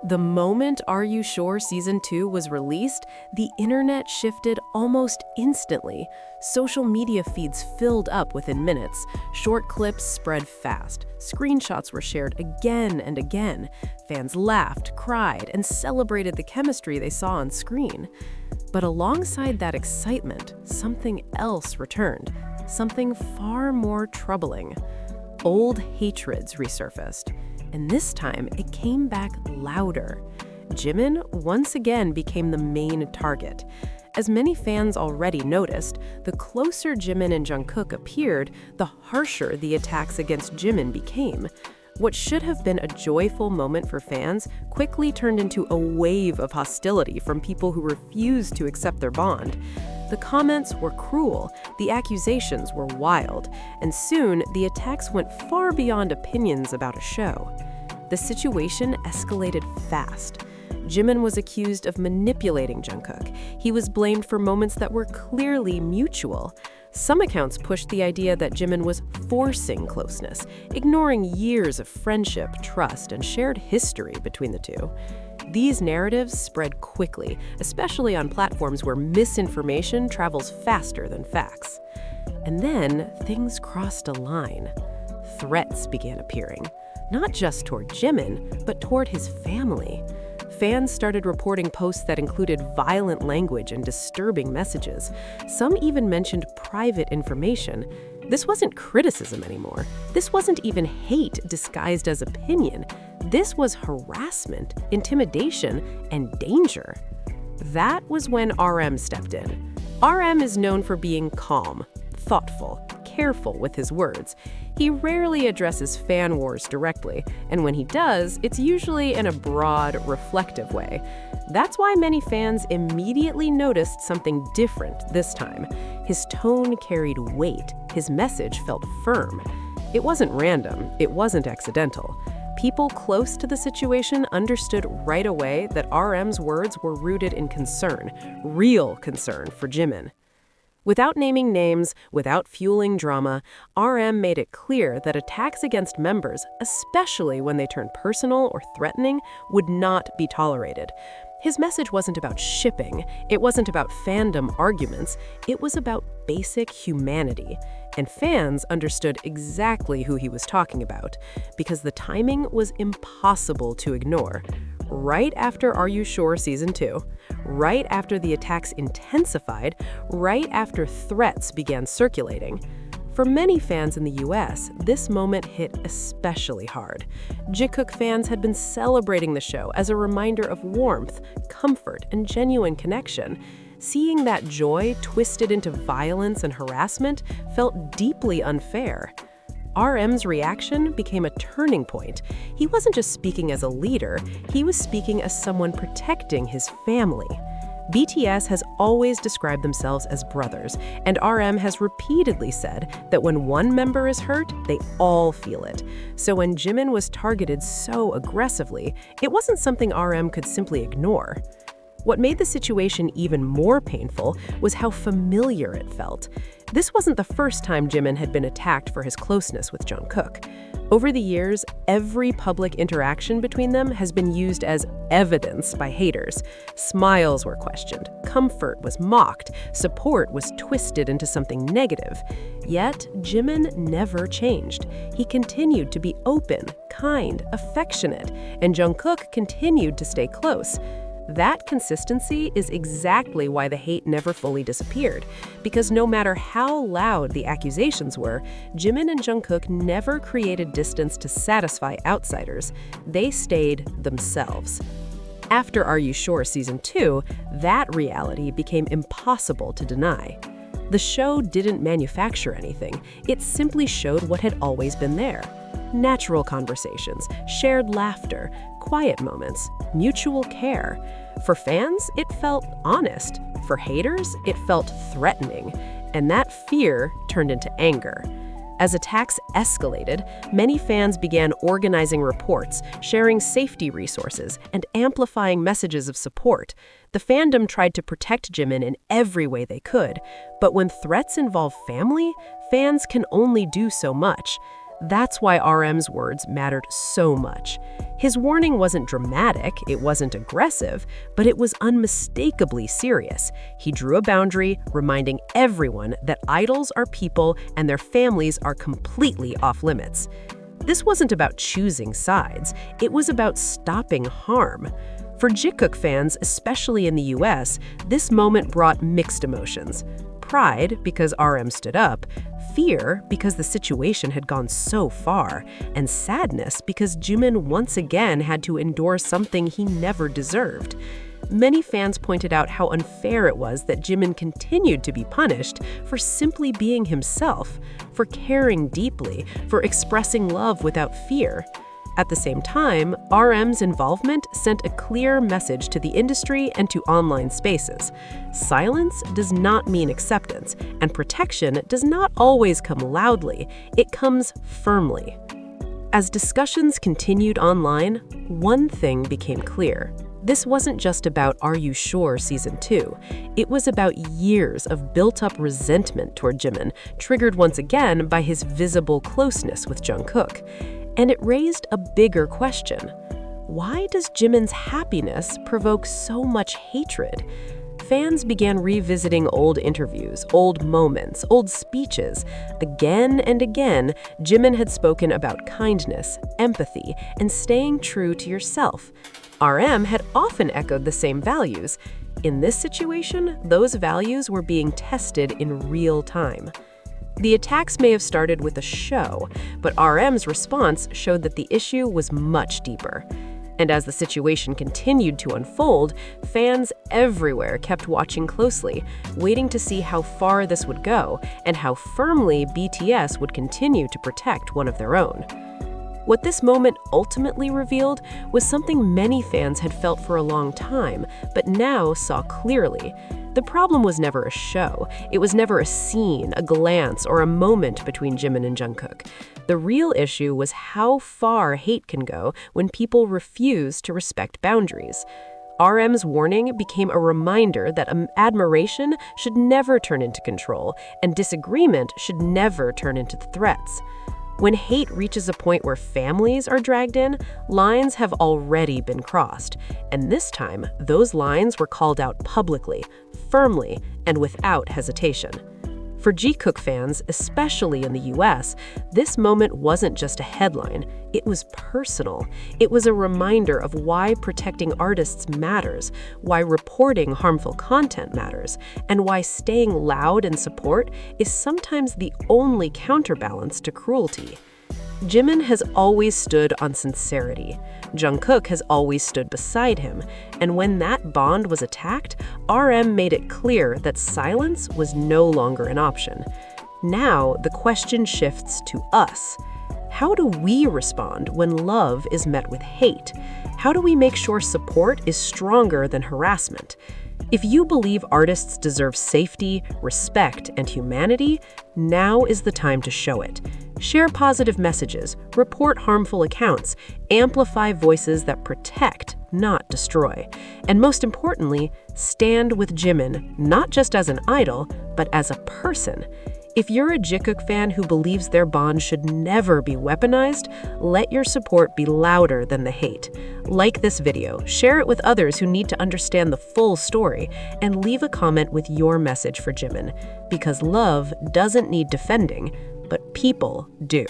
The moment Are You Sure Season 2 was released, the internet shifted almost instantly. Social media feeds filled up within minutes. Short clips spread fast. Screenshots were shared again and again. Fans laughed, cried, and celebrated the chemistry they saw on screen. But alongside that excitement, something else returned. Something far more troubling. Old hatreds resurfaced. And this time, it came back louder. Jimin once again became the main target. As many fans already noticed, the closer Jimin and Jungkook appeared, the harsher the attacks against Jimin became. What should have been a joyful moment for fans quickly turned into a wave of hostility from people who refused to accept their bond. The comments were cruel, the accusations were wild, and soon the attacks went far beyond opinions about a show. The situation escalated fast. Jimin was accused of manipulating Jungkook. He was blamed for moments that were clearly mutual. Some accounts pushed the idea that Jimin was forcing closeness, ignoring years of friendship, trust, and shared history between the two. These narratives spread quickly, especially on platforms where misinformation travels faster than facts. And then things crossed a line. Threats began appearing, not just toward Jimin, but toward his family. Fans started reporting posts that included violent language and disturbing messages. Some even mentioned private information. This wasn't criticism anymore. This wasn't even hate disguised as opinion. This was harassment, intimidation, and danger. That was when RM stepped in. RM is known for being calm, thoughtful, careful with his words. He rarely addresses fan wars directly, and when he does, it's usually in a broad, reflective way. That's why many fans immediately noticed something different this time. His tone carried weight. His message felt firm. It wasn't random. It wasn't accidental. People close to the situation understood right away that RM's words were rooted in concern, real concern for Jimin. Without naming names, without fueling drama, RM made it clear that attacks against members, especially when they turned personal or threatening, would not be tolerated. His message wasn't about shipping, it wasn't about fandom arguments, it was about basic humanity. And fans understood exactly who he was talking about, because the timing was impossible to ignore. Right after Are You Sure Season 2, right after the attacks intensified, right after threats began circulating. For many fans in the US, this moment hit especially hard. Jikook fans had been celebrating the show as a reminder of warmth, comfort, and genuine connection. Seeing that joy twisted into violence and harassment felt deeply unfair. RM's reaction became a turning point. He wasn't just speaking as a leader, he was speaking as someone protecting his family. BTS has always described themselves as brothers, and RM has repeatedly said that when one member is hurt, they all feel it. So when Jimin was targeted so aggressively, it wasn't something RM could simply ignore. What made the situation even more painful was how familiar it felt. This wasn't the first time Jimin had been attacked for his closeness with Jungkook. Over the years, every public interaction between them has been used as evidence by haters. Smiles were questioned, comfort was mocked, support was twisted into something negative. Yet, Jimin never changed. He continued to be open, kind, affectionate, and Jungkook continued to stay close. That consistency is exactly why the hate never fully disappeared, because no matter how loud the accusations were, Jimin and Jungkook never created distance to satisfy outsiders. They stayed themselves. After Are You Sure Season 2, that reality became impossible to deny. The show didn't manufacture anything, it simply showed what had always been there. Natural conversations, shared laughter, quiet moments, mutual care. For fans, it felt honest. For haters, it felt threatening. And that fear turned into anger. As attacks escalated, many fans began organizing reports, sharing safety resources, and amplifying messages of support. The fandom tried to protect Jimin in every way they could, but when threats involve family, fans can only do so much. That's why RM's words mattered so much. His warning wasn't dramatic, it wasn't aggressive, but it was unmistakably serious. He drew a boundary, reminding everyone that idols are people and their families are completely off limits. This wasn't about choosing sides, it was about stopping harm. For Jikook fans, especially in the US, this moment brought mixed emotions. Pride, because RM stood up, fear, because the situation had gone so far, and sadness, because Jimin once again had to endure something he never deserved. Many fans pointed out how unfair it was that Jimin continued to be punished for simply being himself, for caring deeply, for expressing love without fear. At the same time, RM's involvement sent a clear message to the industry and to online spaces. Silence does not mean acceptance, and protection does not always come loudly, it comes firmly. As discussions continued online, one thing became clear. This wasn't just about Are You Sure Season 2. It was about years of built-up resentment toward Jimin, triggered once again by his visible closeness with Jungkook. And it raised a bigger question. Why does Jimin's happiness provoke so much hatred? Fans began revisiting old interviews, old moments, old speeches. Again and again, Jimin had spoken about kindness, empathy, and staying true to yourself. RM had often echoed the same values. In this situation, those values were being tested in real time. The attacks may have started with a show, but RM's response showed that the issue was much deeper. And as the situation continued to unfold, fans everywhere kept watching closely, waiting to see how far this would go and how firmly BTS would continue to protect one of their own. What this moment ultimately revealed was something many fans had felt for a long time, but now saw clearly. The problem was never a show. It was never a scene, a glance, or a moment between Jimin and Jungkook. The real issue was how far hate can go when people refuse to respect boundaries. RM's warning became a reminder that admiration should never turn into control, and disagreement should never turn into threats. When hate reaches a point where families are dragged in, lines have already been crossed. And this time, those lines were called out publicly, firmly, and without hesitation. For Jikook fans, especially in the US, this moment wasn't just a headline, it was personal. It was a reminder of why protecting artists matters, why reporting harmful content matters, and why staying loud in support is sometimes the only counterbalance to cruelty. Jimin has always stood on sincerity. Jungkook has always stood beside him, and when that bond was attacked, RM made it clear that silence was no longer an option. Now, the question shifts to us. How do we respond when love is met with hate? How do we make sure support is stronger than harassment? If you believe artists deserve safety, respect, and humanity, now is the time to show it. Share positive messages, report harmful accounts, amplify voices that protect, not destroy. And most importantly, stand with Jimin, not just as an idol, but as a person. If you're a Jikook fan who believes their bond should never be weaponized, let your support be louder than the hate. Like this video, share it with others who need to understand the full story, and leave a comment with your message for Jimin. Because love doesn't need defending, but people do.